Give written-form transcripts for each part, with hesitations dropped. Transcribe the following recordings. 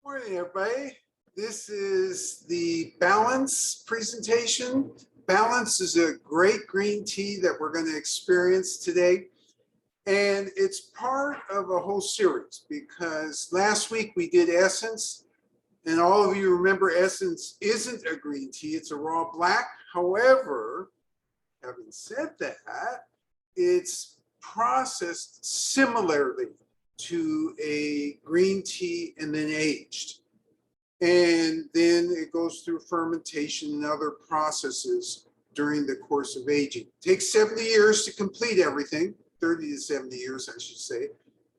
Morning, everybody. This is the Balance presentation. Balance is a great green tea that we're going to experience today. And it's part of a whole series because last week we did Essence. And all of you remember Essence isn't a green tea, it's a raw black. However, having said that, it's processed similarly to a green tea and then aged. And then it goes through fermentation and other processes during the course of aging. It takes 70 years to complete everything, 30 to 70 years, I should say.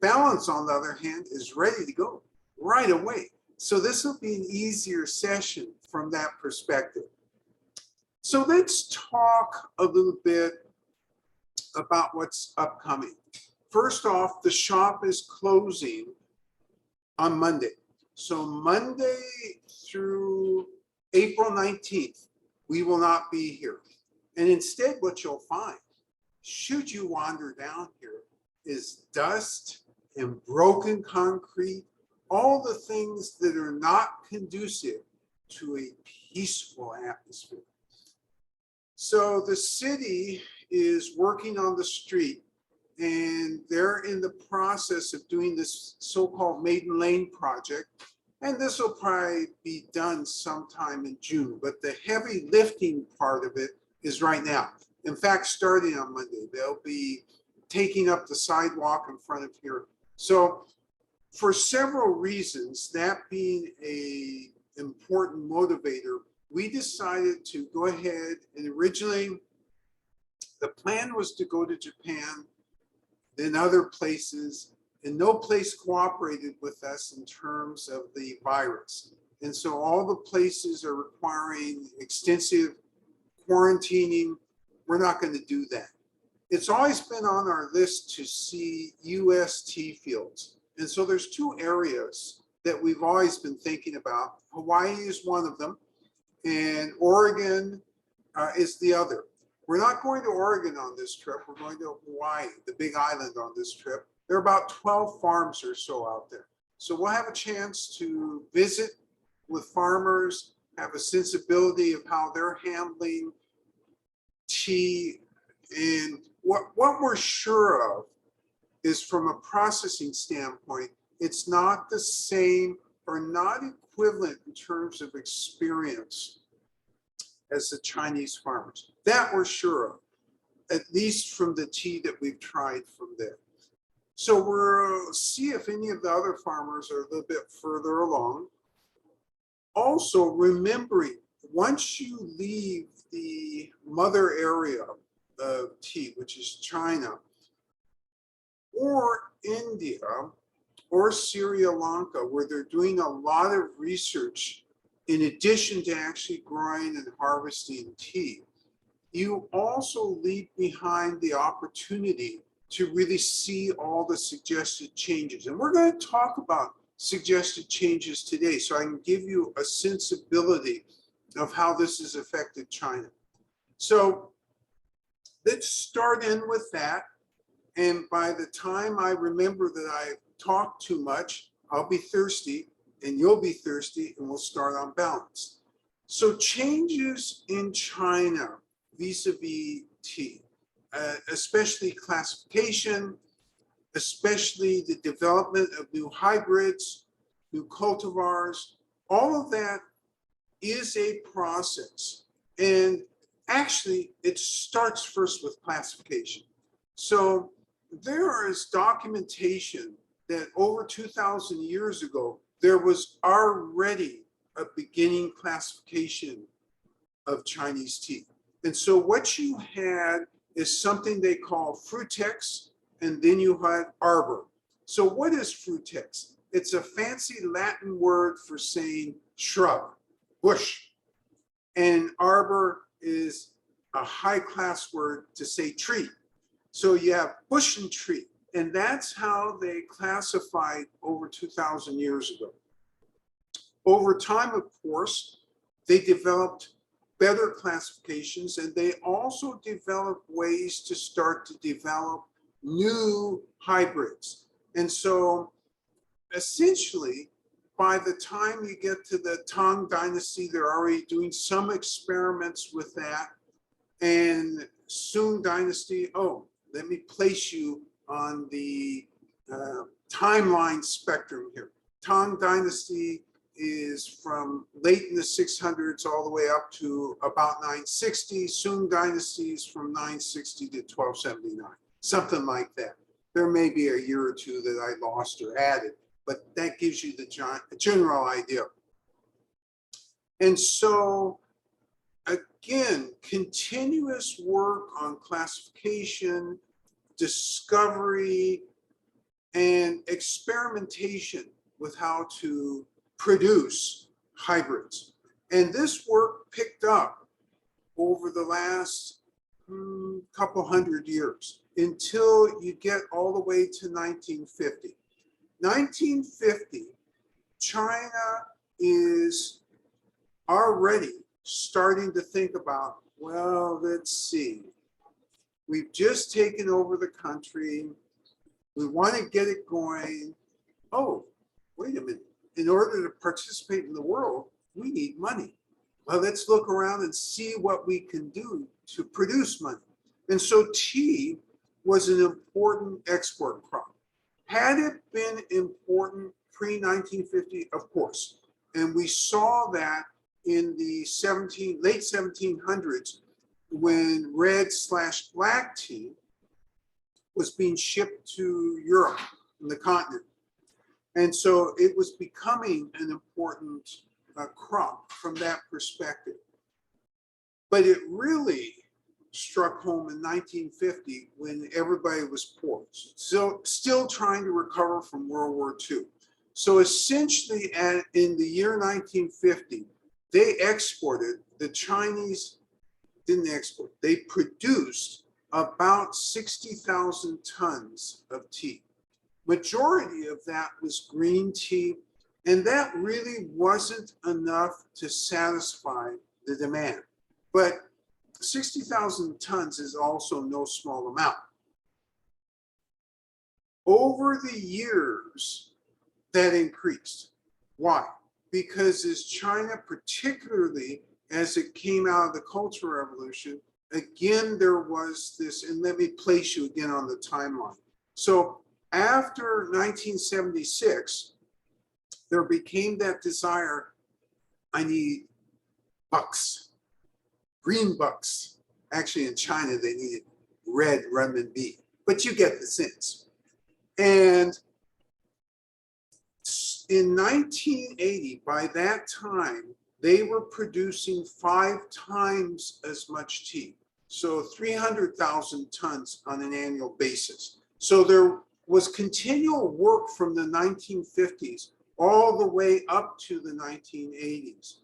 Balance, on the other hand, is ready to go right away. So this will be an easier session from that perspective. So let's talk a little bit about what's upcoming. First off, the shop is closing on Monday. So Monday through April 19th, we will not be here. And instead, what you'll find, should you wander down here, is dust and broken concrete, all the things that are not conducive to a peaceful atmosphere. So the city is working on the street, and they're in the process of doing this so-called Maiden Lane project. And this will probably be done sometime in June, but the heavy lifting part of it is right now. In fact, starting on Monday, they'll be taking up the sidewalk in front of here. So for several reasons, that being an important motivator, we decided to go ahead, and originally the plan was to go to Japan, then other places, and no place cooperated with us in terms of the virus. And so all the places are requiring extensive quarantining. We're not going to do that. It's always been on our list to see US tea fields. And so there's two areas that we've always been thinking about. Hawaii is one of them, and Oregon is the other. We're not going to Oregon on this trip. We're going to Hawaii, the big island on this trip. There are about 12 farms or so out there. So we'll have a chance to visit with farmers, have a sensibility of how they're handling tea. And what we're sure of is, from a processing standpoint, it's not the same or not equivalent in terms of experience as the Chinese farmers. That we're sure of, at least from the tea that we've tried from there. So we'll see if any of the other farmers are a little bit further along. Also, remembering, once you leave the mother area of tea, which is China, or India, or Sri Lanka, where they're doing a lot of research in addition to actually growing and harvesting tea, you also leave behind the opportunity to really see all the suggested changes. And we're going to talk about suggested changes today, so I can give you a sensibility of how this has affected China. So let's start in with that. And by the time I remember that I talked too much, I'll be thirsty, and you'll be thirsty, and we'll start on balance. So changes in China vis-a-vis tea, especially classification, especially the development of new hybrids, new cultivars, all of that is a process. And actually, it starts first with classification. So there is documentation that over 2,000 years ago, there was already a beginning classification of Chinese tea. And so what you had is something they call frutex, and then you had arbor. So what is frutex? It's a fancy Latin word for saying shrub, bush. And arbor is a high class word to say tree. So you have bush and tree. And that's how they classified over 2,000 years ago. Over time, of course, they developed better classifications, and they also developed ways to start to develop new hybrids. And so essentially, by the time you get to the Tang Dynasty, they're already doing some experiments with that. And Sung Dynasty, oh, let me place you on the timeline spectrum here. Tang Dynasty is from late in the 600s all the way up to about 960. Sung Dynasty is from 960 to 1279, something like that. There may be a year or two that I lost or added, but that gives you the general idea. And so, again, continuous work on classification, discovery, and experimentation with how to produce hybrids. And this work picked up over the last couple hundred years until you get all the way to 1950. 1950, China is already starting to think about, well, let's see, we've just taken over the country. We want to get it going. Oh, wait a minute. In order to participate in the world, we need money. Well, let's look around and see what we can do to produce money. And so tea was an important export crop. Had it been important pre-1950? Of course. And we saw that in the late 1700s when red/black tea was being shipped to Europe and the continent. And so it was becoming an important crop from that perspective. But it really struck home in 1950 when everybody was poor, so still trying to recover from World War II. So essentially in the year 1950, they exported, the Chinese didn't export, they produced about 60,000 tons of tea. Majority of that was green tea, and that really wasn't enough to satisfy the demand. But 60,000 tons is also no small amount. Over the years, that increased. Why? Because as China, particularly as it came out of the Cultural Revolution, again, there was this, and let me place you again on the timeline. So after 1976, there became that desire, I need bucks, green bucks. Actually, in China, they needed red renminbi, but you get the sense. And in 1980, by that time, they were producing 5 times as much tea. So 300,000 tons on an annual basis. So there was continual work from the 1950s all the way up to the 1980s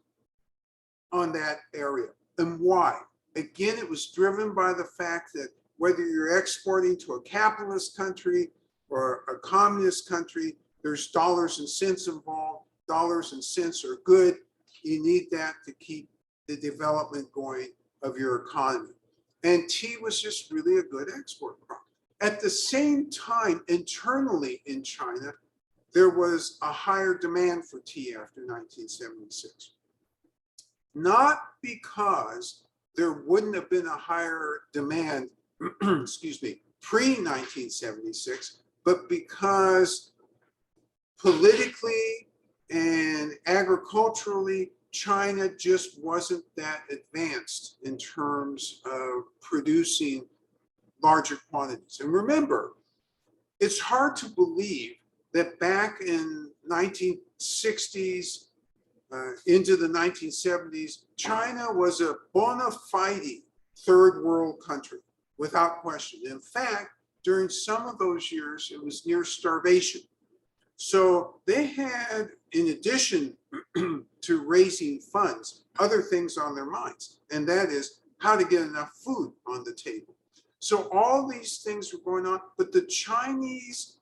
on that area. And why? Again, it was driven by the fact that whether you're exporting to a capitalist country or a communist country, there's dollars and cents involved. Dollars and cents are good. You need that to keep the development going of your economy. And tea was just really a good export crop. At the same time, internally in China, there was a higher demand for tea after 1976. Not because there wouldn't have been a higher demand, excuse me, pre-1976, but because politically and agriculturally, China just wasn't that advanced in terms of producing larger quantities. And remember, it's hard to believe that back in 1960s into the 1970s, China was a bona fide third world country, without question. In fact, during some of those years, it was near starvation. So they had, in addition to raising funds, other things on their minds, and that is how to get enough food on the table. So all these things were going on, but the Chinese,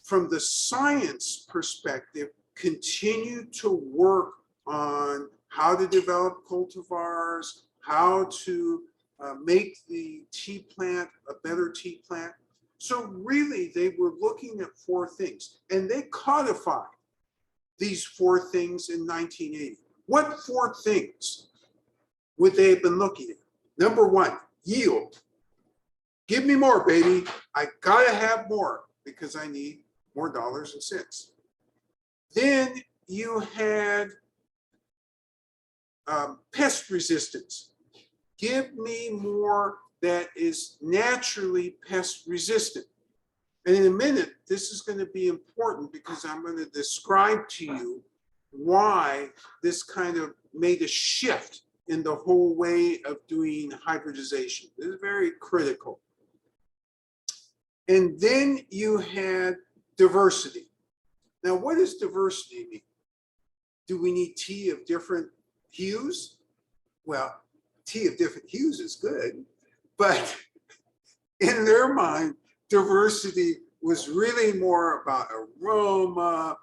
from the science perspective, continued to work on how to develop cultivars, how to make the tea plant a better tea plant. So really, they were looking at 4 things, and they codified these four things in 1980. What four things would they have been looking at? Number one, yield. Give me more, baby. I gotta have more because I need more dollars and cents. Then you had pest resistance. Give me more that is naturally pest resistant. And in a minute, this is going to be important because I'm going to describe to you why this kind of made a shift in the whole way of doing hybridization. This is very critical. And then you had diversity. Now, what does diversity mean? Do we need tea of different hues? Well, tea of different hues is good, but in their mind, diversity was really more about aroma,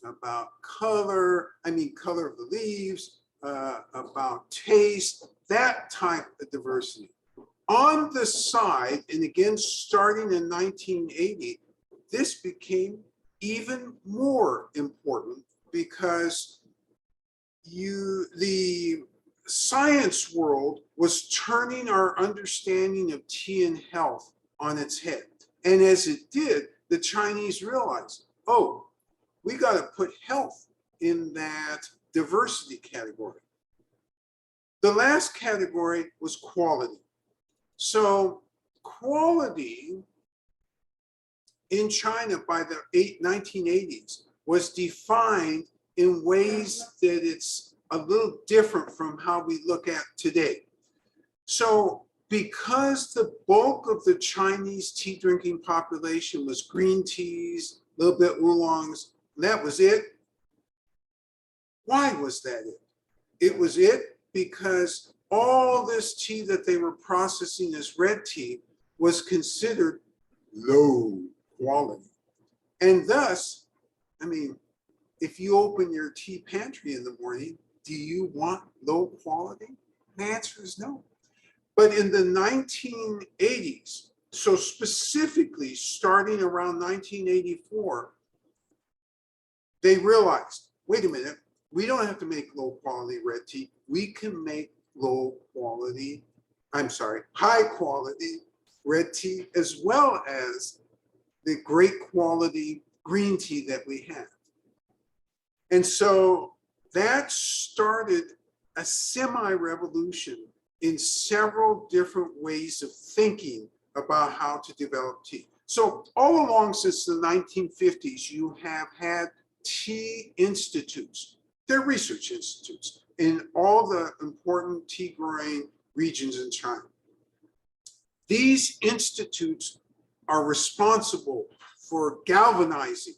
about color, color of the leaves, about taste, that type of diversity. On the side, and again, starting in 1980, this became even more important because the science world was turning our understanding of tea and health on its head. And as it did, the Chinese realized, oh, we got to put health in that diversity category. The last category was quality. So quality in China by the 1980s was defined in ways that it's a little different from how we look at today. So because the bulk of the Chinese tea drinking population was green teas, a little bit oolongs, that was it. Why was that it? It was it because all this tea that they were processing as red tea was considered low quality. And thus, if you open your tea pantry in the morning, do you want low quality? The answer is no. But in the 1980s, so specifically starting around 1984, they realized, wait a minute, we don't have to make low quality red tea. We can make high quality red tea as well as the great quality green tea that we have. And so that started a semi-revolution in several different ways of thinking about how to develop tea. So all along since the 1950s, you have had tea institutes. They're research institutes in all the important tea growing regions in China. These institutes are responsible for galvanizing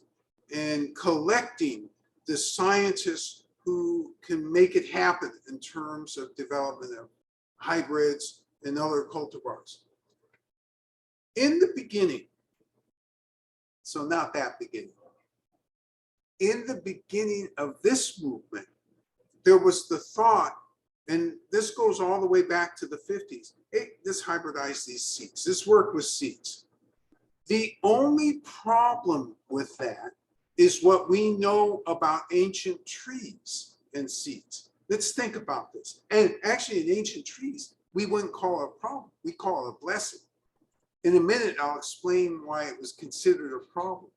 and collecting the scientists who can make it happen in terms of development of hybrids and other cultivars. In the beginning, so not that beginning, in the beginning of this movement, there was the thought, and this goes all the way back to the 50s, hey, let's hybridize these seeds. This work with seeds. The only problem with that is what we know about ancient trees and seeds. Let's think about this. And actually in ancient trees, we wouldn't call it a problem. We call it a blessing. In a minute, I'll explain why it was considered a problem.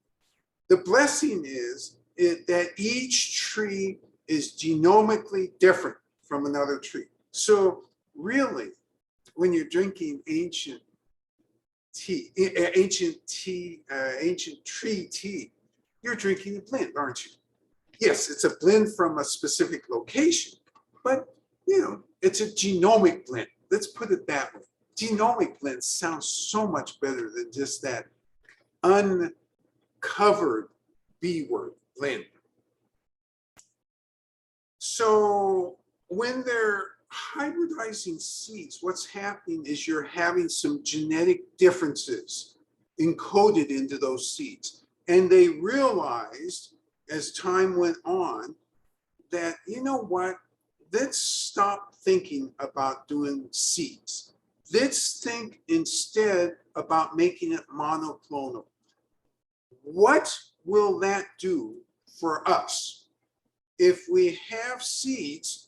The blessing is that each tree is genomically different from another tree. So really, when you're drinking ancient tree tea, you're drinking a blend, aren't you? Yes, it's a blend from a specific location, but it's a genomic blend. Let's put it that way. Genomic blend sounds so much better than just that uncovered B word, blend. So when they're hybridizing seeds, what's happening is you're having some genetic differences encoded into those seeds. And they realized as time went on that, you know what, let's stop thinking about doing seeds. Let's think instead about making it monoclonal. What will that do for us? if we have seeds,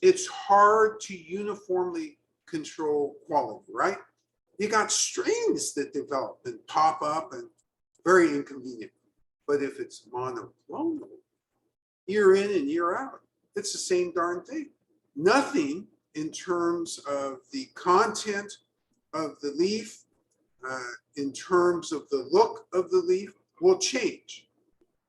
it's hard to uniformly control quality, right? You got strains that develop and pop up and very inconvenient. But if it's monoclonal, year in and year out, it's the same darn thing. Nothing in terms of the content of the leaf, in terms of the look of the leaf, will change.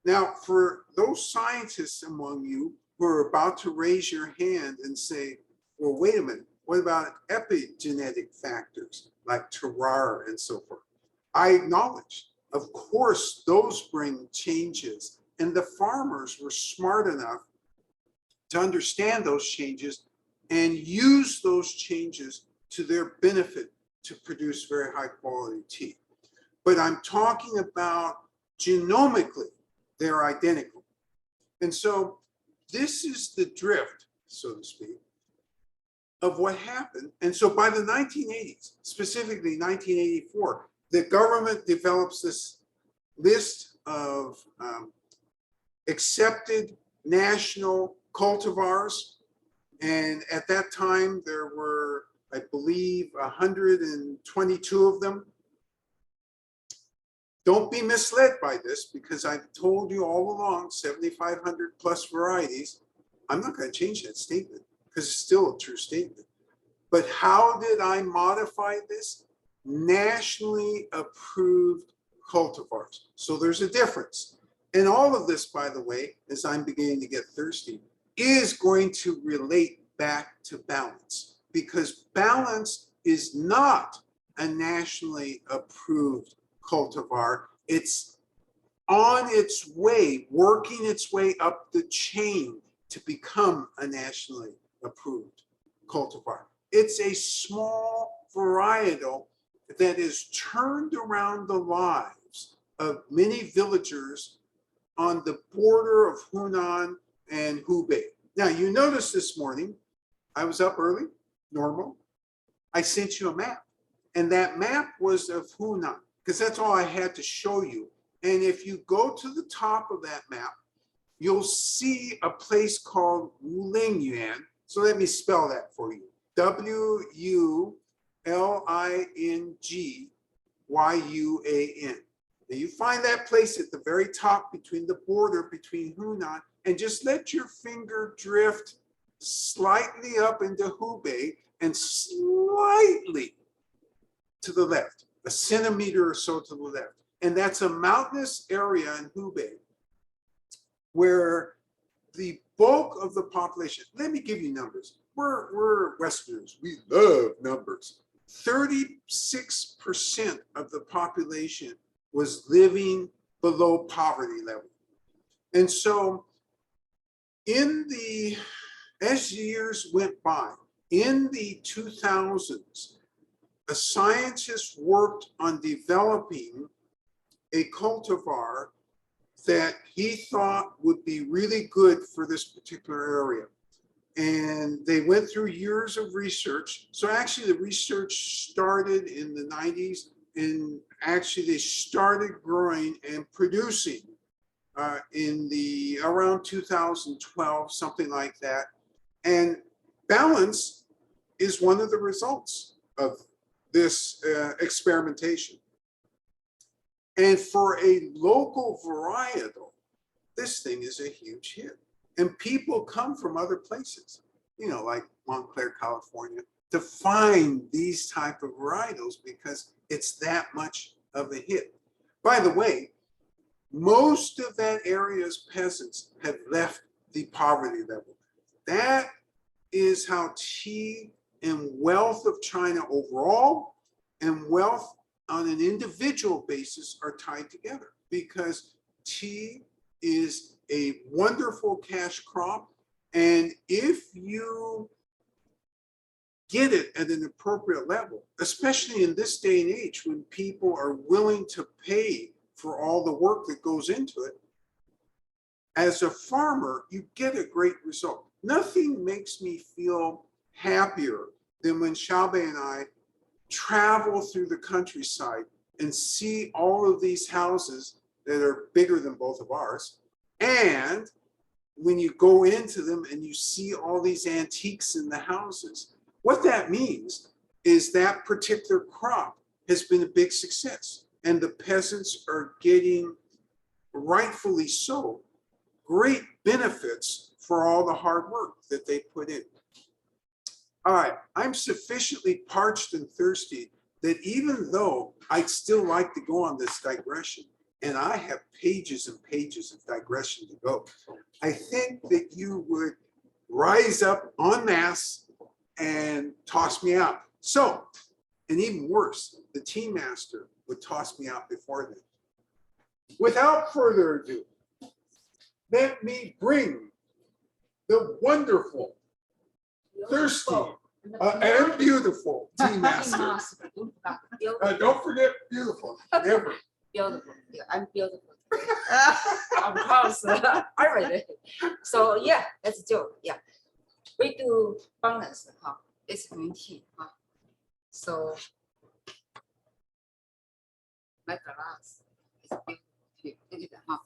Now, for those scientists among you who are about to raise your hand and say, well, wait a minute, what about epigenetic factors like terroir and so forth? I acknowledge, of course, those bring changes, and the farmers were smart enough to understand those changes and use those changes to their benefit to produce very high quality tea. But I'm talking about genomically, they're identical. And so this is the drift, so to speak, of what happened. And so by the 1980s, specifically 1984, the government develops this list of accepted national cultivars. And at that time, there were, I believe, 122 of them. Don't be misled by this, because I've told you all along, 7,500 plus varieties. I'm not going to change that statement because it's still a true statement. But how did I modify this? Nationally approved cultivars. So there's a difference. And all of this, by the way, as I'm beginning to get thirsty, is going to relate back to balance, because balance is not a nationally approved cultivar. It's on its way, working its way up the chain to become a nationally approved cultivar. It's a small varietal that has turned around the lives of many villagers on the border of Hunan and Hubei. Now, you notice this morning, I was up early, normal. I sent you a map, and that map was of Hunan, because that's all I had to show you. And if you go to the top of that map, you'll see a place called Wulingyuan. So let me spell that for you. Wulingyuan. Now you find that place at the very top between the border between Hunan, and just let your finger drift slightly up into Hubei and slightly to the left, a centimeter or so to the left. And that's a mountainous area in Hubei where the bulk of the population, let me give you numbers. We're Westerners, we love numbers. 36% of the population was living below poverty level. And so as years went by, in the 2000s, a scientist worked on developing a cultivar that he thought would be really good for this particular area. And they went through years of research. So actually the research started in the 90s, and actually they started growing and producing in the around 2012, something like that. And balance is one of the results of this experimentation. And for a local varietal, this thing is a huge hit. And people come from other places, like Montclair, California, to find these type of varietals because it's that much of a hit. By the way, most of that area's peasants have left the poverty level. That is how tea and wealth of China overall and wealth on an individual basis are tied together, because tea is a wonderful cash crop. And if you get it at an appropriate level, especially in this day and age when people are willing to pay for all the work that goes into it, as a farmer, you get a great result. Nothing makes me feel happier than when Xiaobei and I travel through the countryside and see all of these houses that are bigger than both of ours, and when you go into them and you see all these antiques in the houses. What that means is that particular crop has been a big success, and the peasants are getting, rightfully so, great benefits for all the hard work that they put in. All right, I'm sufficiently parched and thirsty that even though I'd still like to go on this digression, and I have pages and pages of digression to go, I think that you would rise up en masse and toss me out. So, and even worse, the tea master would toss me out before then. Without further ado, let me bring the wonderful, thirsty, and beautiful tea master. Don't forget beautiful, never. Beautiful. Yeah, I'm beautiful. Of course, I read it. So yeah, let's do it. Yeah, we do balance. It's green tea. So my glass is beautiful.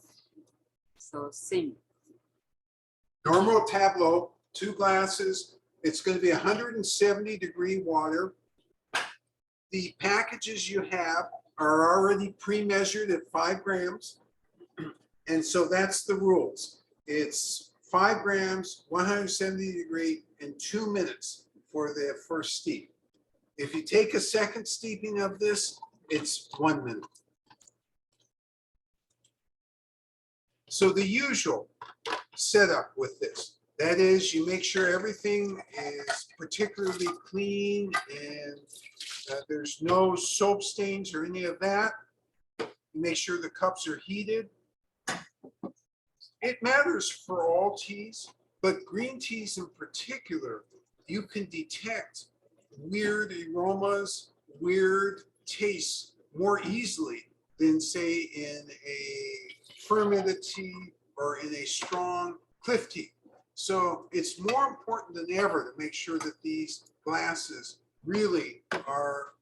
So same. Normal tableau, 2 glasses. It's going to be 170-degree water. The packages you have are already pre-measured at 5 grams. And so that's the rules. It's 5 grams, 170 degree, and 2 minutes for the first steep. If you take a second steeping of this, it's 1 minute. So the usual setup with this, that is, you make sure everything is particularly clean and there's no soap stains or any of that. You make sure the cups are heated. It matters for all teas, but green teas in particular, you can detect weird aromas, weird tastes more easily than, say, in a fermented tea or in a strong cliff tea. So it's more important than ever to make sure that these glasses really are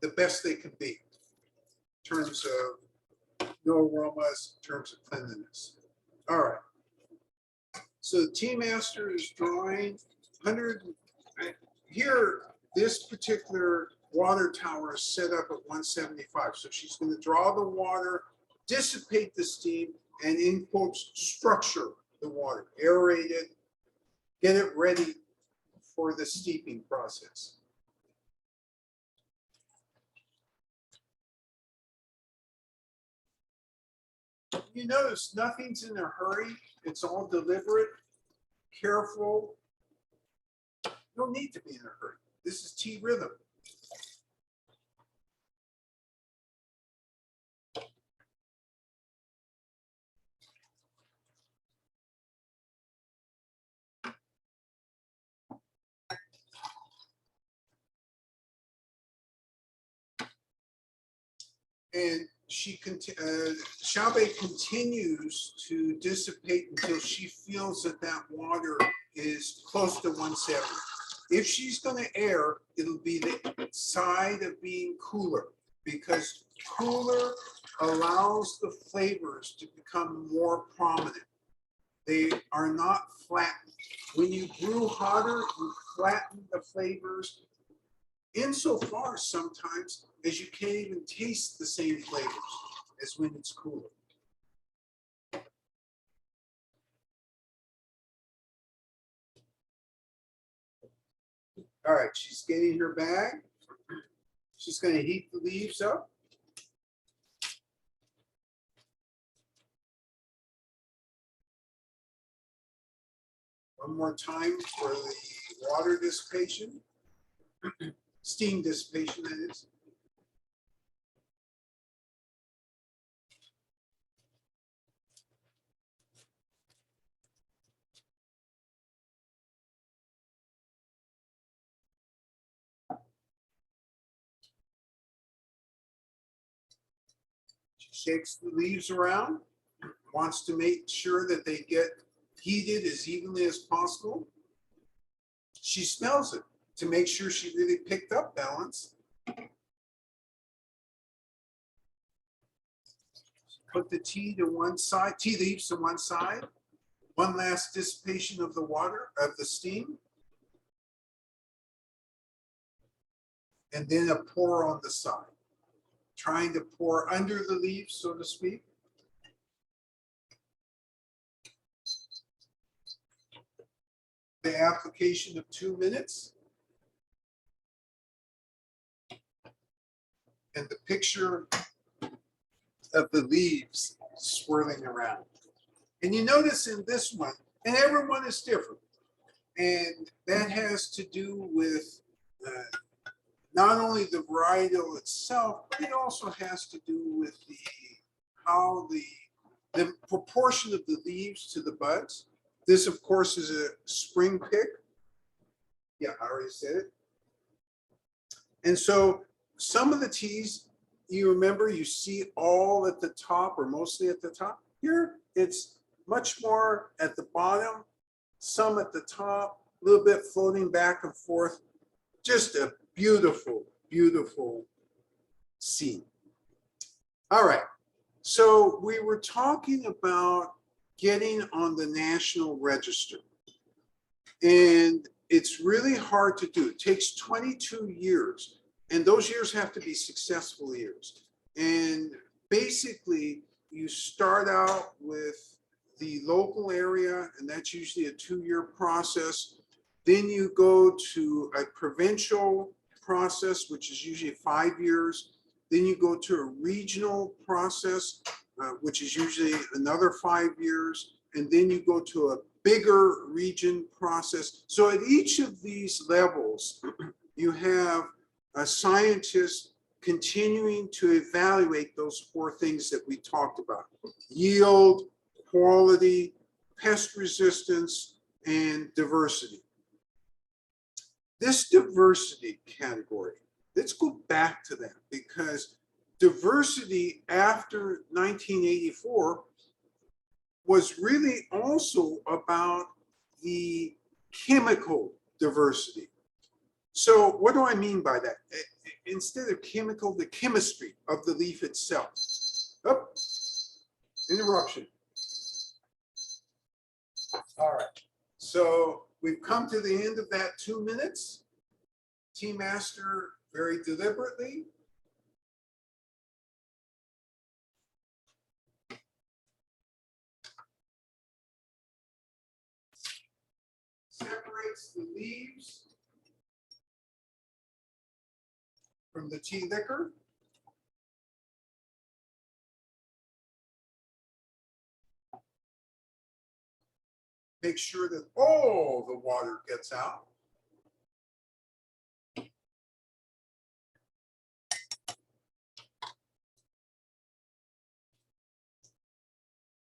the best they can be in terms of no aromas, in terms of cleanliness. All right. So the tea master is drawing 100. Here, this particular water tower is set up at 175. So she's going to draw the water, dissipate the steam, and in quotes, structure the water, aerate it, get it ready for the steeping process. You notice nothing's in a hurry. It's all deliberate, careful. No need to be in a hurry. This is tea rhythm. And Xiaobei continues to dissipate until she feels that that water is close to 170. If she's going to air, it'll be the side of being cooler, because cooler allows the flavors to become more prominent. They are not flattened. When you brew hotter, you flatten the flavors insofar sometimes as you can't even taste the same flavors as when it's cooler. All right, she's getting her bag. She's going to heat the leaves up. One more time for the water dissipation, steam dissipation, that is. She shakes the leaves around, wants to make sure that they get heated as evenly as possible. She smells it to make sure she really picked up balance. Put the tea to one side, tea leaves to one side. One last dissipation of the water, of the steam. And then a pour on the side. Trying to pour under the leaves, so to speak. The application of 2 minutes. And the picture of the leaves swirling around. And you notice in this one, and everyone is different, and that has to do with not only the varietal itself, but it also has to do with how the proportion of the leaves to the buds. This, of course, is a spring pick. Yeah, I already said it. And so some of the teas, you remember, you see all at the top or mostly at the top. Here, it's much more at the bottom, some at the top, a little bit floating back and forth. Just a beautiful, beautiful scene. All right. So we were talking about getting on the National Register. And it's really hard to do. It takes 22 years. And those years have to be successful years. And basically, you start out with the local area, and that's usually a 2-year process. Then you go to a provincial process, which is usually 5 years. Then you go to a regional process, which is usually another 5 years. And then you go to a bigger region process. So at each of these levels, you have a scientist continuing to evaluate those 4 things that we talked about: yield, quality, pest resistance, and diversity. This diversity category, let's go back to that, because diversity after 1984 was really also about the chemical diversity. So what do I mean by that? Instead of chemical, the chemistry of the leaf itself. Oh, interruption. All right, so we've come to the end of that 2 minutes. Tea Master, very deliberately, separates the leaves from the tea liquor. Make sure that all the water gets out.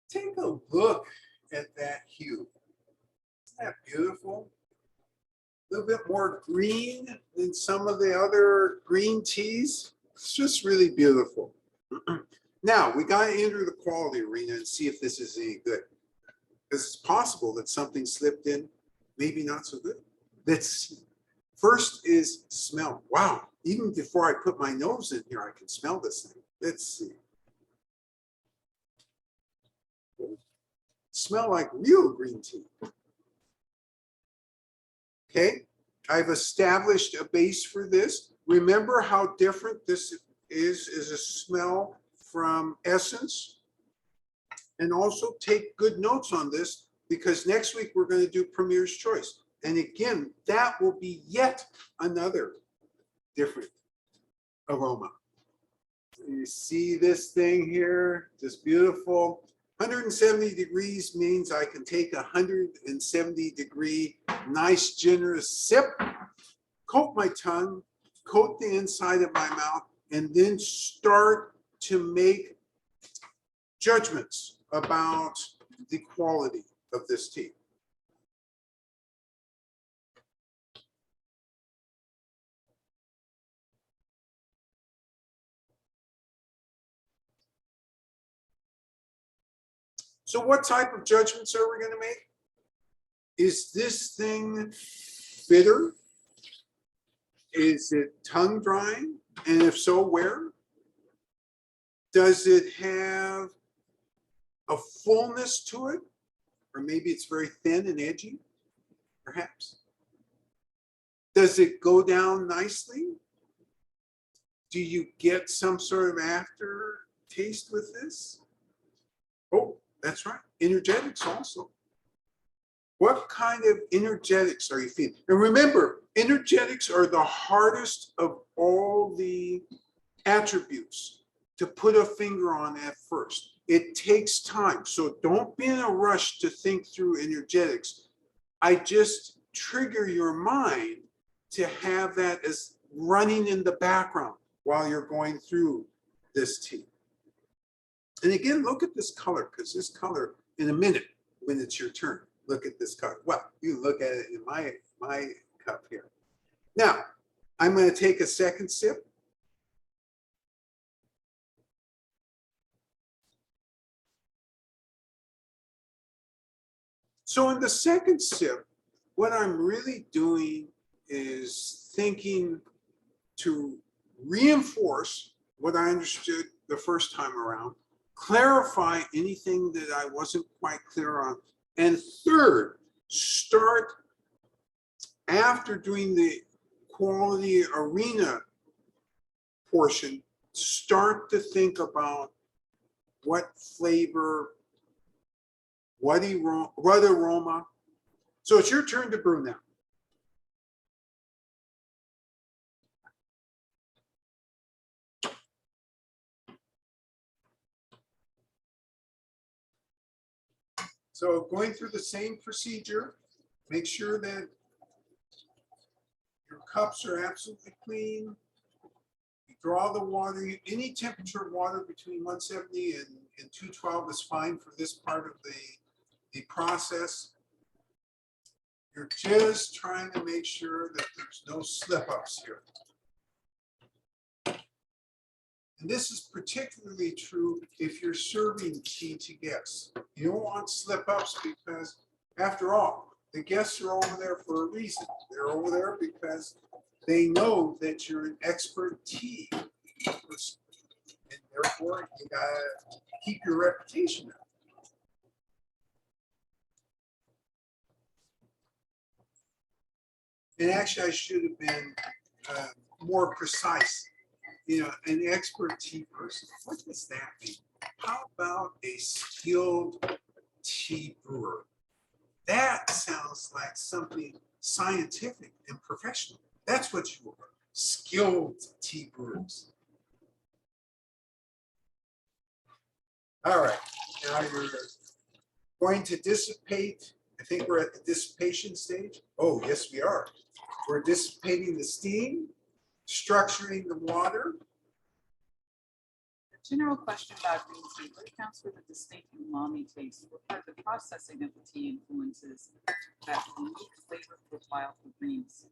Take a look at that hue. Isn't that beautiful? A little bit more green than some of the other green teas. It's just really beautiful. Now, we got to enter the quality arena and see if this is any good. Because it's possible that something slipped in, maybe not so good. Let's see. First is smell. Wow, even before I put my nose in here, I can smell this thing. Let's see. Smell like real green tea. Okay, I've established a base for this. Remember how different this is a smell from essence. And also take good notes on this, because next week we're going to do Premier's Choice. And again, that will be yet another different aroma. You see this thing here, just beautiful. 170 degrees means I can take a 170-degree, nice, generous sip, coat my tongue, coat the inside of my mouth, and then start to make judgments about the quality of this tea. So what type of judgments are we going to make? Is this thing bitter? Is it tongue drying? And if so, where? Does it have a fullness to it? Or maybe it's very thin and edgy, perhaps. Does it go down nicely? Do you get some sort of aftertaste with this? Oh, that's right. Energetics also. What kind of energetics are you feeling? And remember, energetics are the hardest of all the attributes to put a finger on at first. It takes time. So don't be in a rush to think through energetics. I just trigger your mind to have that as running in the background while you're going through this tea. And again, look at this color, because this color, in a minute, when it's your turn, look at this color. Well, you can look at it in my cup here. Now, I'm going to take a second sip. So in the second sip, what I'm really doing is thinking to reinforce what I understood the first time around, clarify anything that I wasn't quite clear on, and third, start after doing the quality arena portion, start to think about what flavor, what aroma. So it's your turn to brew now. So going through the same procedure, make sure that your cups are absolutely clean. You draw the water, any temperature of water between 170 and 212 is fine for this part of the process. You're just trying to make sure that there's no slip-ups here. And this is particularly true if you're serving tea to guests. You don't want slip-ups because, after all, the guests are over there for a reason. They're over there because they know that you're an expert tea person. And therefore, you gotta keep your reputation up. And actually, I should have been more precise. You know, an expert tea person. What does that mean? How about a skilled tea brewer? That sounds like something scientific and professional. That's what you are, skilled tea brewers. All right, now you're going to dissipate. I think we're at the dissipation stage. Oh, yes, we are. We're dissipating the steam, structuring the water. General question about green tea. What accounts for the distinct umami taste? What part of the processing of the tea influences that unique flavor profile for greens?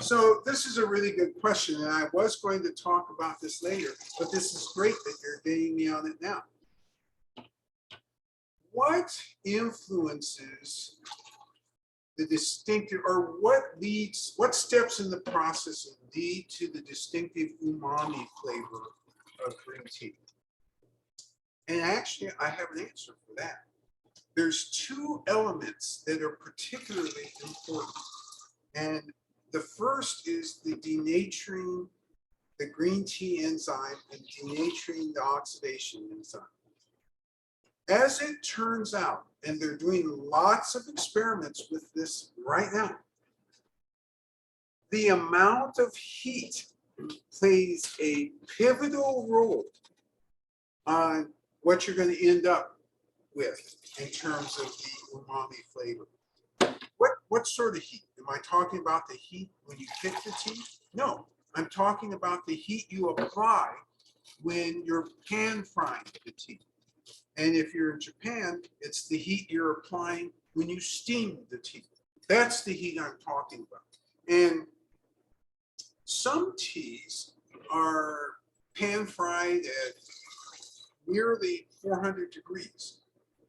So this is a really good question, and I was going to talk about this later, but this is great that you're getting me on it now. What influences the distinctive, or what steps in the process lead to the distinctive umami flavor of green tea? And actually, I have an answer for that. There's two elements that are particularly important. And the first is the denaturing, the green tea enzyme, and denaturing the oxidation enzyme. As it turns out, and they're doing lots of experiments with this right now, the amount of heat plays a pivotal role on what you're going to end up with in terms of the umami flavor. What sort of heat? Am I talking about the heat when you pick the tea? No, I'm talking about the heat you apply when you're pan frying the tea. And if you're in Japan, it's the heat you're applying when you steam the tea. That's the heat I'm talking about. And some teas are pan fried at nearly 400 degrees.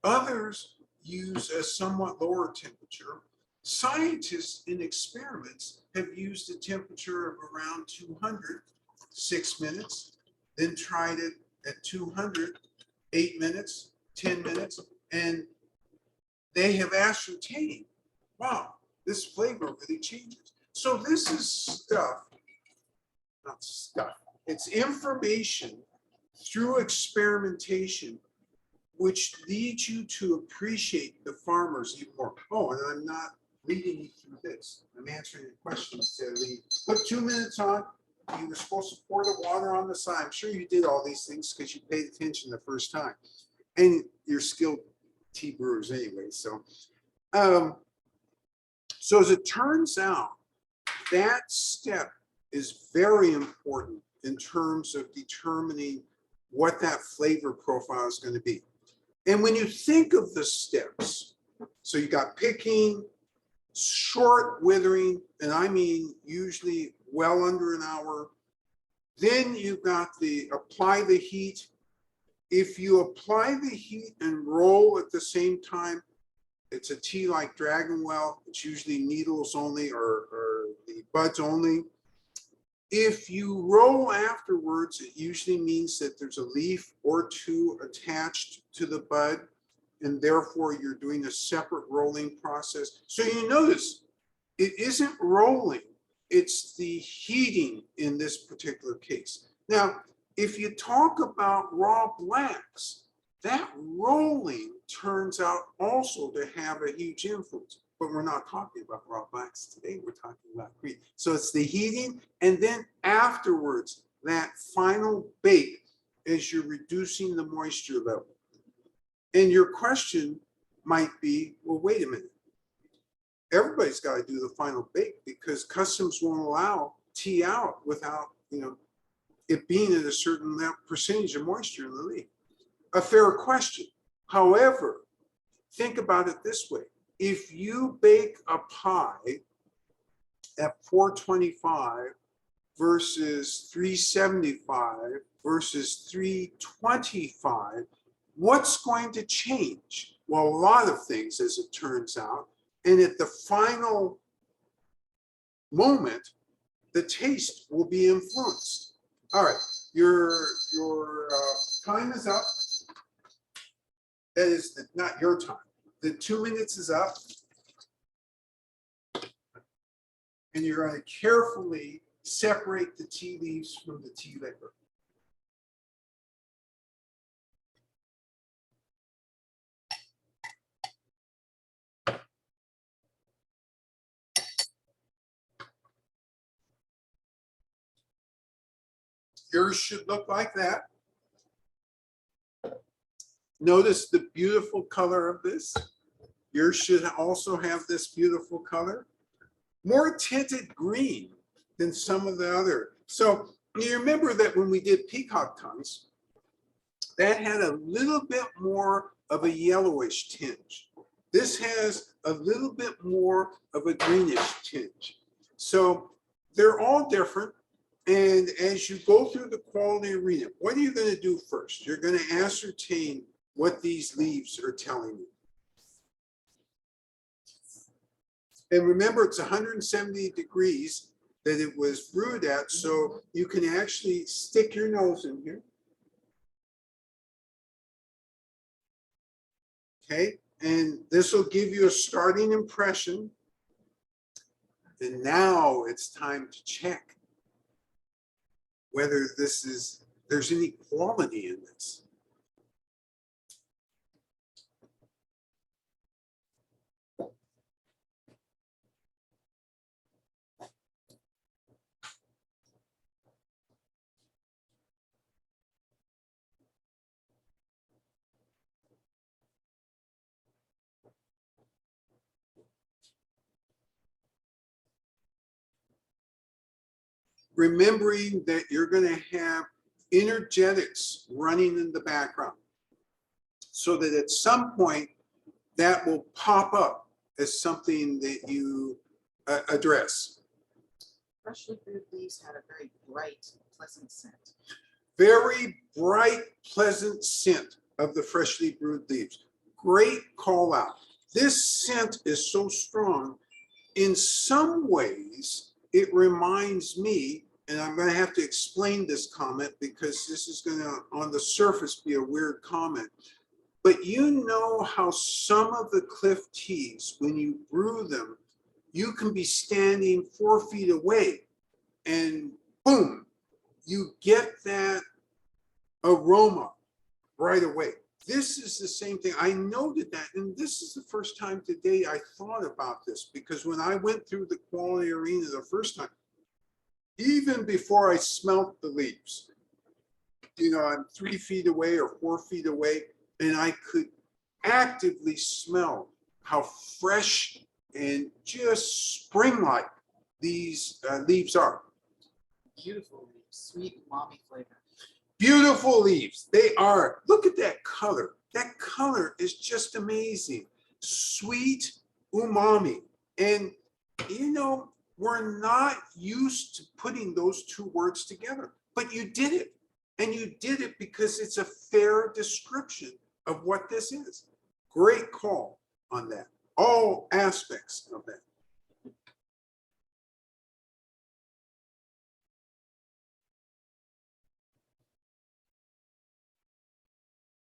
Others use a somewhat lower temperature. Scientists in experiments have used a temperature of around 200, 6 minutes, then tried it at 200, 8 minutes, 10 minutes, and they have ascertained, wow, this flavor really changes. So this is stuff, not stuff, it's information through experimentation, which leads you to appreciate the farmers even more. Oh, and I'm not leading you through this. I'm answering your questions, Lee. Put 2 minutes on. You were supposed to pour the water on the side. I'm sure you did all these things because you paid attention the first time. And you're skilled tea brewers anyway. So, so as it turns out, that step is very important in terms of determining what that flavor profile is going to be. And when you think of the steps, so you got picking, short withering, and I mean usually well under an hour. Then you've got the apply the heat. If you apply the heat and roll at the same time, it's a tea like Dragon Well. It's usually needles only or the buds only. If you roll afterwards, it usually means that there's a leaf or two attached to the bud, and therefore you're doing a separate rolling process. So you notice it isn't rolling, it's the heating in this particular case. Now, if you talk about raw blacks, that rolling turns out also to have a huge influence. But we're not talking about raw blacks today, we're talking about green. So it's the heating, and then afterwards, that final bake as you're reducing the moisture level. And your question might be, well, wait a minute. Everybody's got to do the final bake because customs won't allow tea out without, it being at a certain percentage of moisture in the leaf. A fair question. However, think about it this way. If you bake a pie at 425 versus 375 versus 325, what's going to change? Well, a lot of things, as it turns out. And at the final moment, the taste will be influenced. All right, your time is up. That is not your time. The 2 minutes is up. And you're going to carefully separate the tea leaves from the tea liquor. Yours should look like that. Notice the beautiful color of this. Yours should also have this beautiful color. More tinted green than some of the other. So you remember that when we did peacock tongues, that had a little bit more of a yellowish tinge. This has a little bit more of a greenish tinge. So they're all different. And as you go through the quality arena, what are you going to do first? You're going to ascertain what these leaves are telling you. And remember, it's 170 degrees that it was brewed at, so you can actually stick your nose in here. Okay, and this will give you a starting impression. And now it's time to check whether there's any quality in this. Remembering that you're going to have energetics running in the background so that at some point that will pop up as something that you address. Freshly brewed leaves had a very bright, pleasant scent. Very bright, pleasant scent of the freshly brewed leaves. Great call out. This scent is so strong. In some ways, it reminds me, and I'm going to have to explain this comment because this is going to, on the surface, be a weird comment. But you know how some of the cliff teas, when you brew them, you can be standing 4 feet away and boom, you get that aroma right away. This is the same thing. I noted that, and this is the first time today I thought about this, because when I went through the quality arena the first time, even before I smelt the leaves, you know, I'm 3 feet away or 4 feet away, and I could actively smell how fresh and just spring-like these leaves are. Beautiful leaves, sweet umami flavor. Beautiful leaves. They are. Look at that color. That color is just amazing. Sweet umami. And, you know, we're not used to putting those two words together, but you did it. And you did it because it's a fair description of what this is. Great call on that. All aspects of that.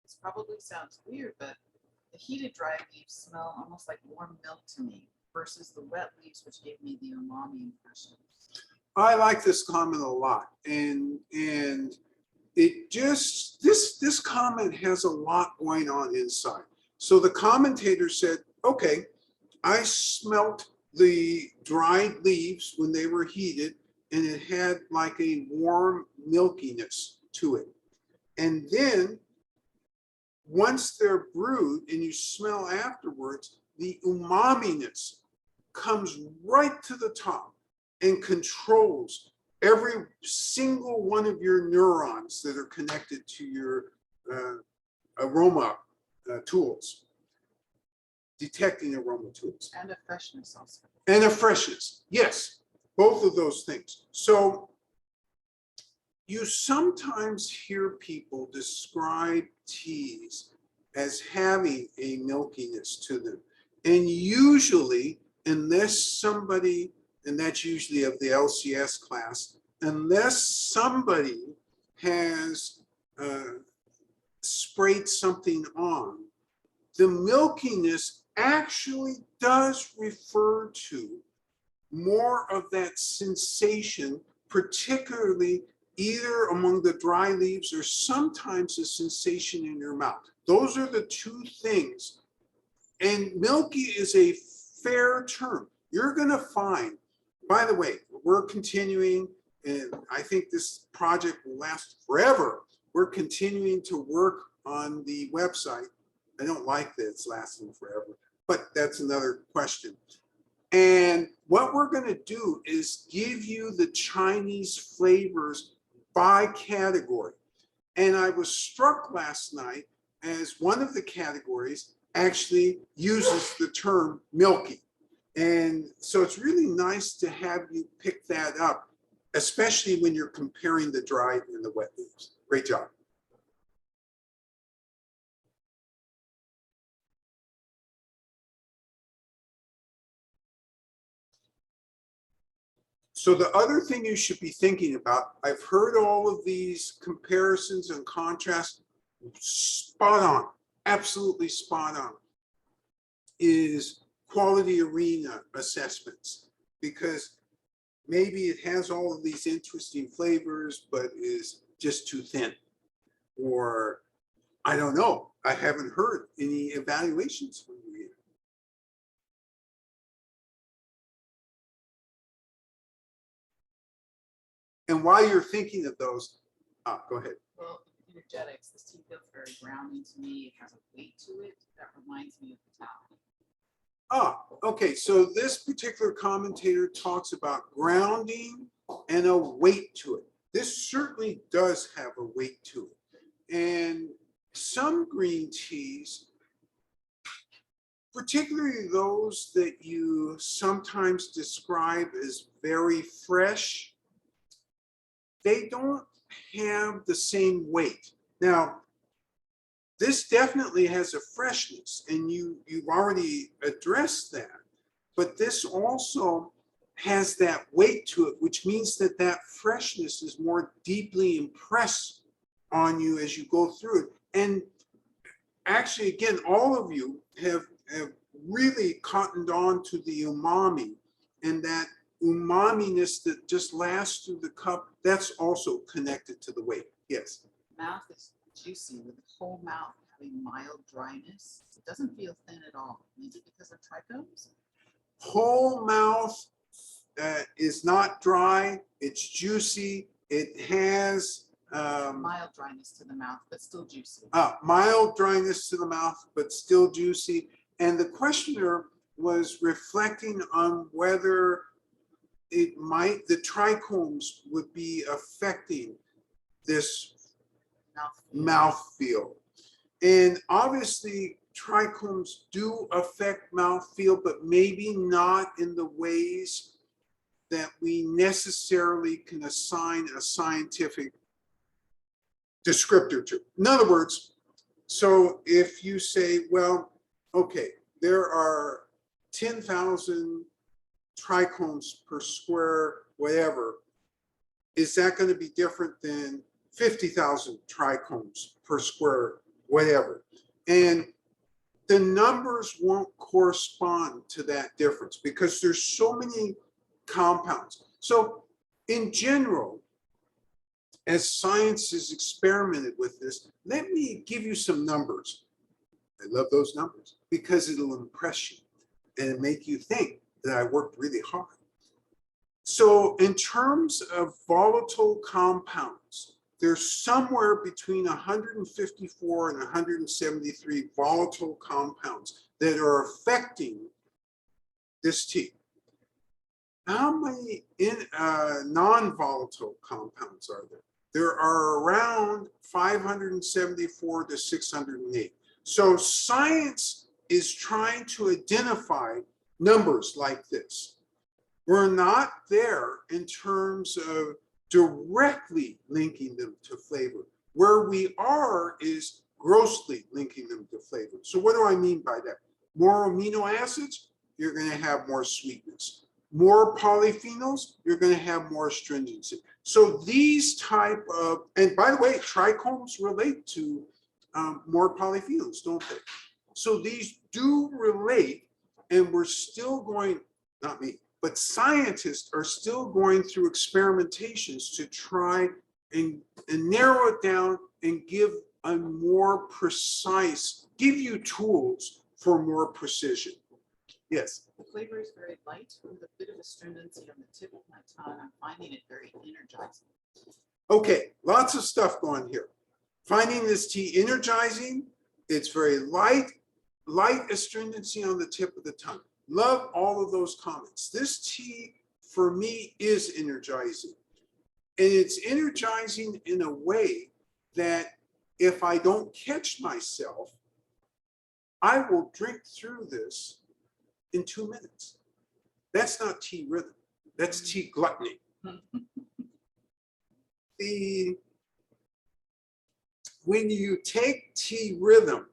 This probably sounds weird, but the heated dry leaves smell almost like warm milk to me versus the wet leaves, which gave me the umami impression. I like this comment a lot. And it just, this comment has a lot going on inside. So the commentator said, okay, I smelt the dried leaves when they were heated, and it had like a warm milkiness to it. And then once they're brewed and you smell afterwards, the umaminess comes right to the top and controls every single one of your neurons that are connected to your aroma tools, detecting aroma tools. And a freshness also. And a freshness, yes, both of those things. So you sometimes hear people describe teas as having a milkiness to them. And usually, unless somebody, and that's usually of the LCS class, unless somebody has sprayed something on, the milkiness actually does refer to more of that sensation, particularly either among the dry leaves or sometimes a sensation in your mouth. Those are the two things. And milky is a fair term. You're going to find, by the way, we're continuing, and I think this project will last forever. We're continuing to work on the website. I don't like that it's lasting forever, but that's another question. And what we're going to do is give you the Chinese flavors by category. And I was struck last night as one of the categories actually uses the term milky. And so it's really nice to have you pick that up, especially when you're comparing the dried and the wet leaves. Great job. So the other thing you should be thinking about, I've heard all of these comparisons and contrasts, spot on, absolutely spot on, is quality arena assessments, because maybe it has all of these interesting flavors, but is just too thin. Or I don't know, I haven't heard any evaluations from you yet. And while you're thinking of those, go ahead. Well, energetics, this tea feels very grounding to me. It has a weight to it that reminds me of the town. Okay, so this particular commentator talks about grounding and a weight to it. This certainly does have a weight to it. And some green teas, particularly those that you sometimes describe as very fresh, they don't have the same weight. Now, this definitely has a freshness, and you've already addressed that, but this also has that weight to it, which means that that freshness is more deeply impressed on you as you go through it. And actually, again, all of you have really cottoned on to the umami, and that umaminess that just lasts through the cup, that's also connected to the weight. Yes. Mouth is juicy with the whole mouth having mild dryness. It doesn't feel thin at all. Maybe because of trichomes? Whole mouth is not dry, it's juicy, it has Mild dryness to the mouth, but still juicy. mild dryness to the mouth, but still juicy. And the questioner was reflecting on whether the trichomes would be affecting this mouthfeel. And obviously, trichomes do affect mouthfeel, but maybe not in the ways that we necessarily can assign a scientific descriptor to. In other words, so if you say, well, okay, there are 10,000 trichomes per square whatever, is that going to be different than 50,000 trichomes per square whatever? And the numbers won't correspond to that difference because there's so many compounds. So in general, as science has experimented with this, let me give you some numbers. I love those numbers because it'll impress you and make you think that I worked really hard. So in terms of volatile compounds, there's somewhere between 154 and 173 volatile compounds that are affecting this tea. How many non-volatile compounds are there? There are around 574 to 608. So science is trying to identify numbers like this. We're not there in terms of directly linking them to flavor. Where we are is grossly linking them to flavor. So what do I mean by that? More amino acids, you're going to have more sweetness. More polyphenols, you're going to have more astringency. So these type of, and by the way, trichomes relate to more polyphenols, don't they? So these do relate, and we're still going, not me, but scientists are still going through experimentations to try and narrow it down and give a more precise, give you tools for more precision. Yes. The flavor is very light with a bit of astringency on the tip of my tongue. I'm finding it very energizing. Okay, lots of stuff going here. Finding this tea energizing, it's very light astringency on the tip of the tongue. Love all of those comments. This tea, for me, is energizing. And it's energizing in a way that if I don't catch myself, I will drink through this in 2 minutes. That's not tea rhythm. That's tea gluttony. When you take tea rhythm,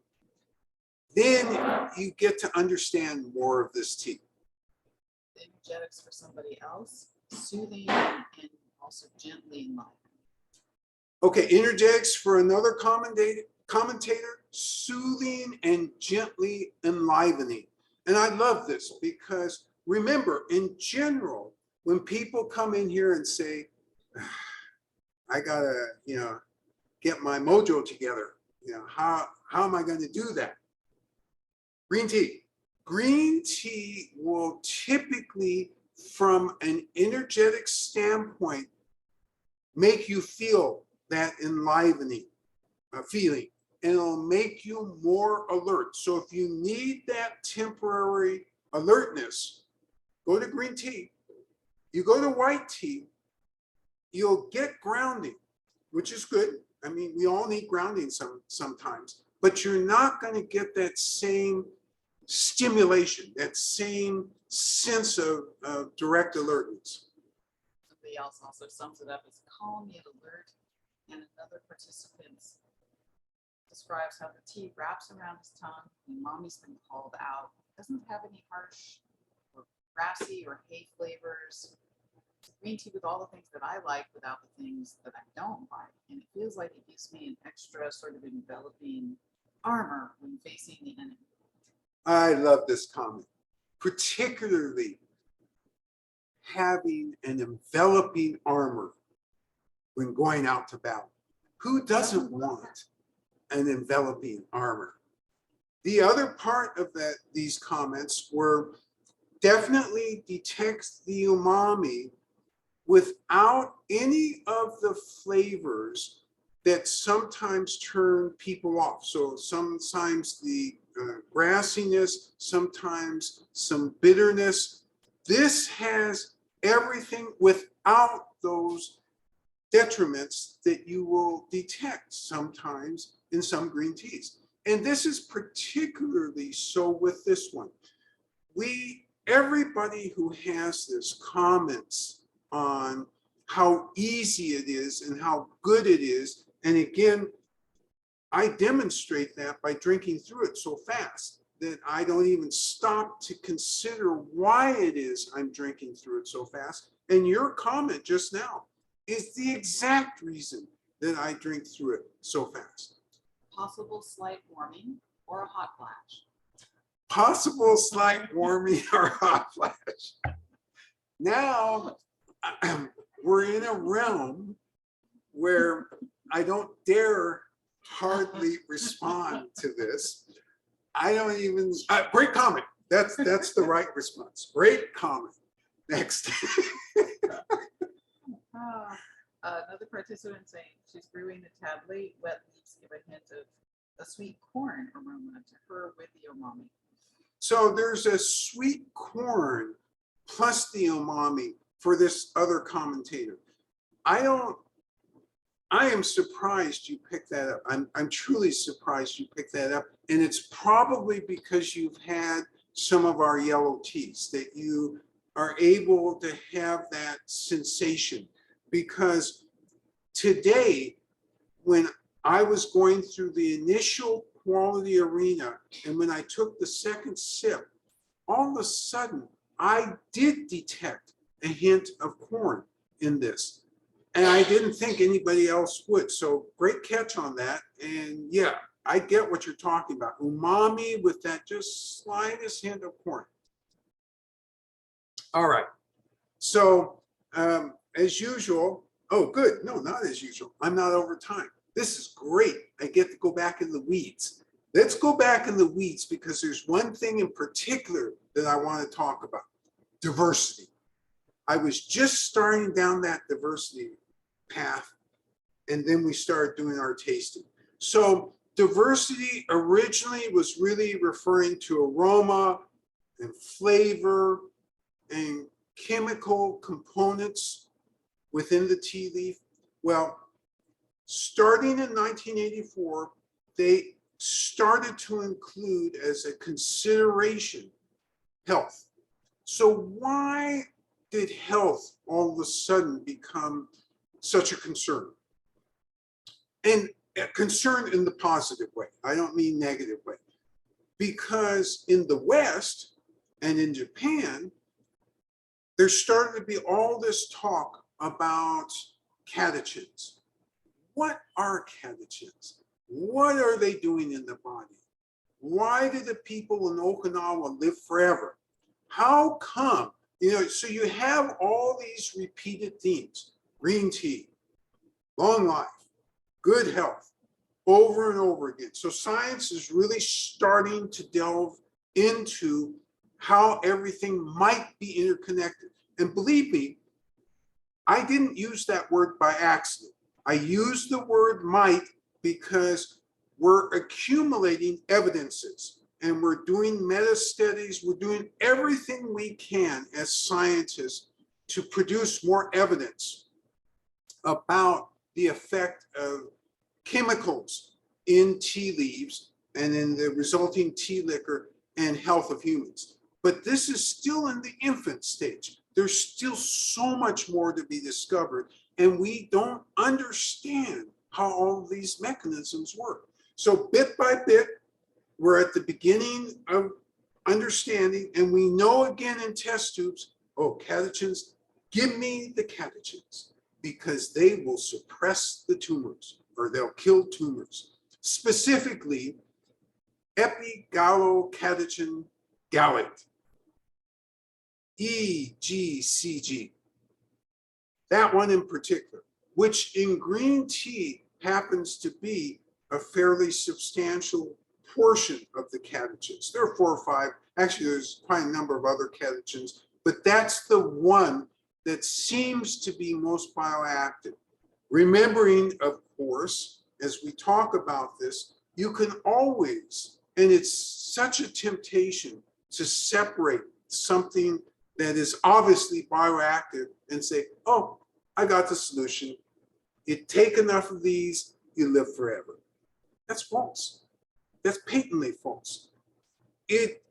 then you get to understand more of this tea. Energetics for somebody else, soothing and also gently enlivening. Okay, energetics for another commentator, soothing and gently enlivening. And I love this because remember, in general, when people come in here and say, I gotta, get my mojo together, how am I going to do that? Green tea. Green tea will typically, from an energetic standpoint, make you feel that enlivening feeling, and it'll make you more alert. So if you need that temporary alertness, go to green tea. You go to white tea, you'll get grounding, which is good. I mean, we all need grounding sometimes, but you're not going to get that same stimulation, that same sense of direct alertness. Somebody else also sums it up as calm yet alert, and another participant describes how the tea wraps around his tongue. And mommy's been called out. Doesn't have any harsh or grassy or hay flavors. Green tea with all the things that I like without the things that I don't like. And it feels like it gives me an extra sort of enveloping armor when facing the enemy. I love this comment, particularly having an enveloping armor when going out to battle. Who doesn't want an enveloping armor? The other part of these comments were definitely detects the umami without any of the flavors that sometimes turn people off. So sometimes the grassiness, sometimes some bitterness. This has everything without those detriments that you will detect sometimes in some green teas. And this is particularly so with this one. Everybody who has this comments on how easy it is and how good it is. And again, I demonstrate that by drinking through it so fast that I don't even stop to consider why it is I'm drinking through it so fast. And your comment just now is the exact reason that I drink through it so fast. Possible slight warming or a hot flash. Possible slight warming or hot flash. Now we're in a realm where I don't dare hardly respond to this. I don't even, great comment. That's the right response. Great comment. Next. Another participant saying she's brewing a tad late. Wet leaves give a hint of a sweet corn aroma to her with the umami. So there's a sweet corn plus the umami for this other commentator. I am surprised you picked that up. I'm truly surprised you picked that up. And it's probably because you've had some of our yellow teas that you are able to have that sensation. Because today, when I was going through the initial quality arena, and when I took the second sip, all of a sudden, I did detect a hint of corn in this. And I didn't think anybody else would. So great catch on that. And yeah, I get what you're talking about. Umami with that just slightest hint of corn. All right. So as usual, oh, good. No, not as usual. I'm not over time. This is great. I get to go back in the weeds. Let's go back in the weeds because there's one thing in particular that I want to talk about. Diversity. I was just starting down that diversity path, and then we started doing our tasting. So diversity originally was really referring to aroma and flavor and chemical components within the tea leaf. Well, starting in 1984, they started to include as a consideration health. So why did health all of a sudden become such a concern? And a concern in the positive way. I don't mean negative way. Because in the West and in Japan, there started to be all this talk about catechins. What are catechins? What are they doing in the body? Why do the people in Okinawa live forever? How come? So you have all these repeated themes: green tea, long life, good health, over and over again. So science is really starting to delve into how everything might be interconnected. And believe me, I didn't use that word by accident. I used the word might because we're accumulating evidences and we're doing meta studies. We're doing everything we can as scientists to produce more evidence about the effect of chemicals in tea leaves and in the resulting tea liquor and health of humans. But this is still in the infant stage. There's still so much more to be discovered, and we don't understand how all of these mechanisms work. So bit by bit, we're at the beginning of understanding, and we know again in test tubes, oh, catechins, give me the catechins, because they will suppress the tumors or they'll kill tumors. Specifically, epigallocatechin gallate, EGCG. That one in particular, which in green tea happens to be a fairly substantial portion of the catechins. There are 4 or 5, actually there's quite a number of other catechins, but that's the one that seems to be most bioactive. Remembering, of course, as we talk about this, you can always, and it's such a temptation to separate something that is obviously bioactive and say, oh, I got the solution. You take enough of these, you live forever. That's false. That's patently false.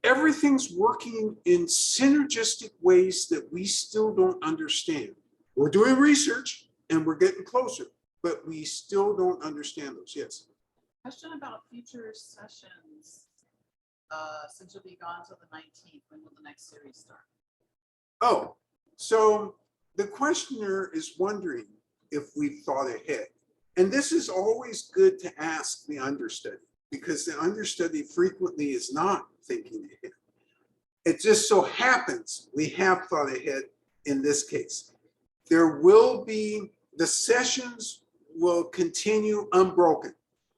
Everything's working in synergistic ways that we still don't understand. We're doing research and we're getting closer, but we still don't understand those. Yes. Question about future sessions. Since you'll be gone till the 19th, when will the next series start? Oh, so the questioner is wondering if we've thought ahead. And this is always good to ask the understudy, because the understudy frequently is not thinking ahead. It just so happens we have thought ahead in this case. There will be, the sessions will continue unbroken.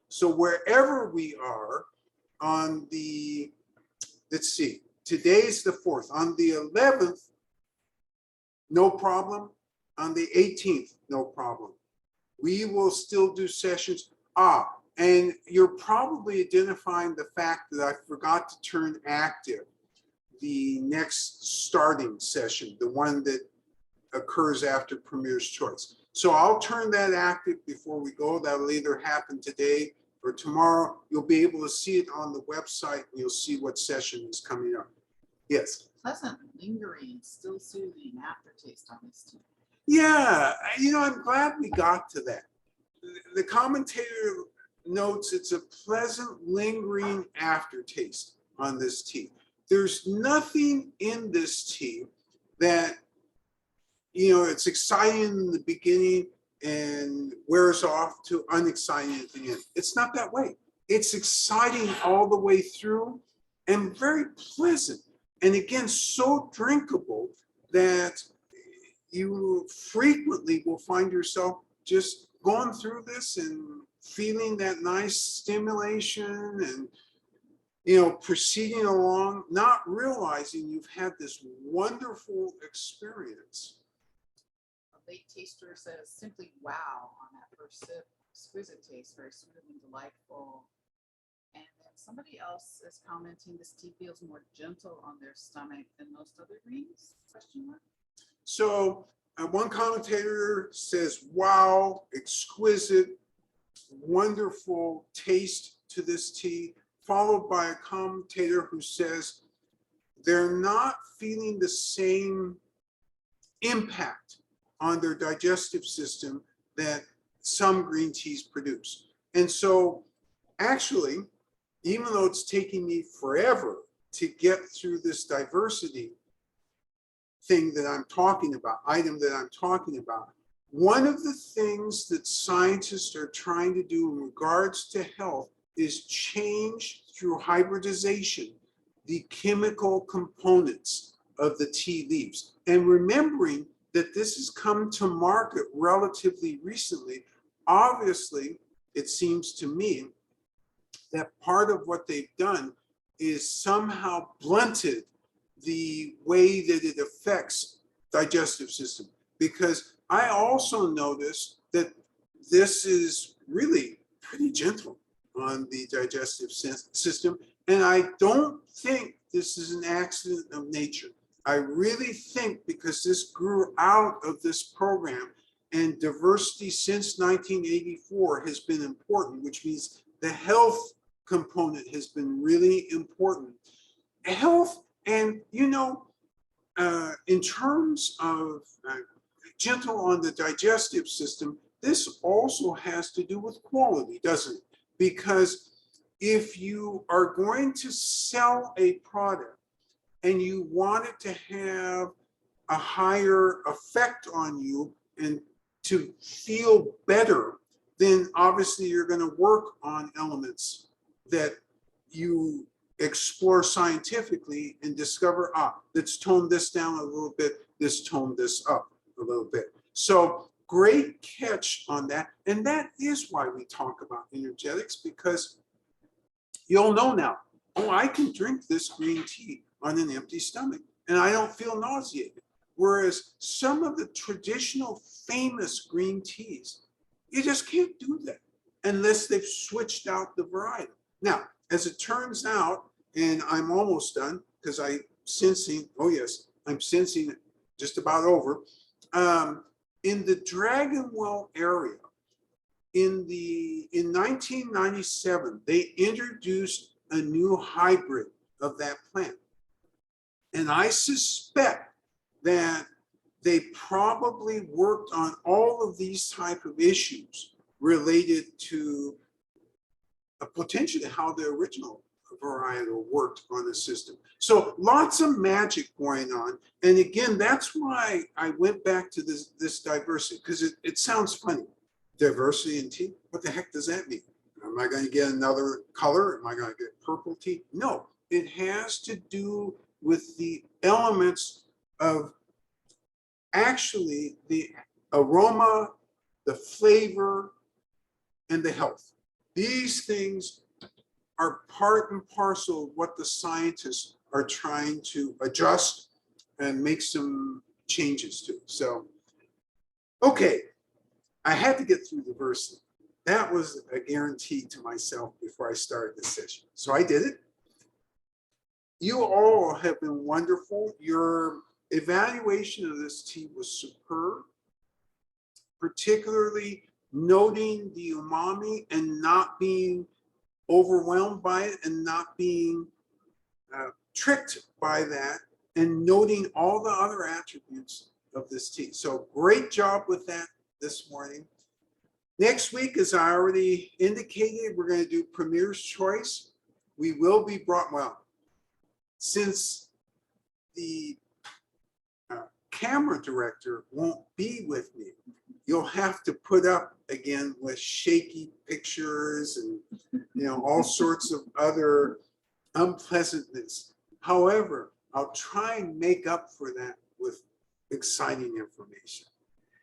So wherever we are on the, let's see, today's the 4th. On the 11th, no problem. On the 18th, no problem. We will still do sessions. And you're probably identifying the fact that I forgot to turn active the next starting session, the one that occurs after Premier's Choice. So I'll turn that active before we go. That'll either happen today or tomorrow. You'll be able to see it on the website and you'll see what session is coming up. Yes. Pleasant, lingering, still soothing aftertaste on this tea. Yeah, I'm glad we got to that. The commentator notes it's a pleasant, lingering aftertaste on this tea. There's nothing in this tea that, it's exciting in the beginning and wears off to unexciting at the end. It's not that way. It's exciting all the way through and very pleasant. And again, so drinkable that you frequently will find yourself just going through this and feeling that nice stimulation and, proceeding along, not realizing you've had this wonderful experience. A late taster says simply wow on that first sip. Exquisite taste, very sweet and delightful. And then somebody else is commenting this tea feels more gentle on their stomach than most other greens? Question mark. So one commentator says, wow, exquisite, wonderful taste to this tea, followed by a commentator who says they're not feeling the same impact on their digestive system that some green teas produce. And so actually, even though it's taking me forever to get through this diversity thing that I'm talking about, item that I'm talking about, one of the things that scientists are trying to do in regards to health is change through hybridization the chemical components of the tea leaves. And remembering that this has come to market relatively recently, obviously, it seems to me that part of what they've done is somehow blunted the way that it affects digestive system. Because I also noticed that this is really pretty gentle on the digestive system. And I don't think this is an accident of nature. I really think because this grew out of this program and diversity since 1984 has been important, which means the health component has been really important. Health and, in terms of gentle on the digestive system, this also has to do with quality, doesn't it? Because if you are going to sell a product and you want it to have a higher effect on you and to feel better, then obviously you're going to work on elements that you explore scientifically and discover, let's tone this down a little bit, let's tone this up a little bit. So great catch on that. And that is why we talk about energetics, because you'll know now, oh, I can drink this green tea on an empty stomach and I don't feel nauseated. Whereas some of the traditional famous green teas, you just can't do that unless they've switched out the variety. Now, as it turns out, and I'm almost done because I'm sensing, oh yes, I'm sensing it just about over. In the Dragonwell area, in 1997, they introduced a new hybrid of that plant. And I suspect that they probably worked on all of these type of issues related to potentially how the original varietal worked on the system. So lots of magic going on. And again, that's why I went back to this diversity, because it sounds funny. Diversity in tea? What the heck does that mean? Am I going to get another color? Am I going to get purple tea? No, it has to do with the elements of actually the aroma, the flavor, and the health. These things are part and parcel of what the scientists are trying to adjust and make some changes to. So, okay, I had to get through diversity. That was a guarantee to myself before I started this session. So I did it. You all have been wonderful. Your evaluation of this tea was superb, particularly noting the umami and not being overwhelmed by it and not being tricked by that, and noting all the other attributes of this tea. So great job with that this morning. Next week, as I already indicated, we're going to do Premier's Choice. We will be brought, well, since the camera director won't be with me, you'll have to put up again with shaky pictures and all sorts of other unpleasantness. However, I'll try and make up for that with exciting information.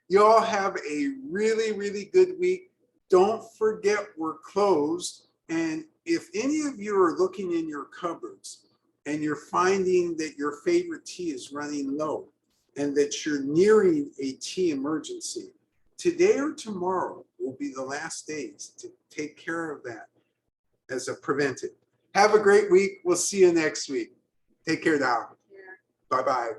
You all have a really, really good week. Don't forget we're closed. And if any of you are looking in your cupboards and you're finding that your favorite tea is running low and that you're nearing a tea emergency, today or tomorrow will be the last days to take care of that as a preventive. Have a great week. We'll see you next week. Take care now. Bye-bye.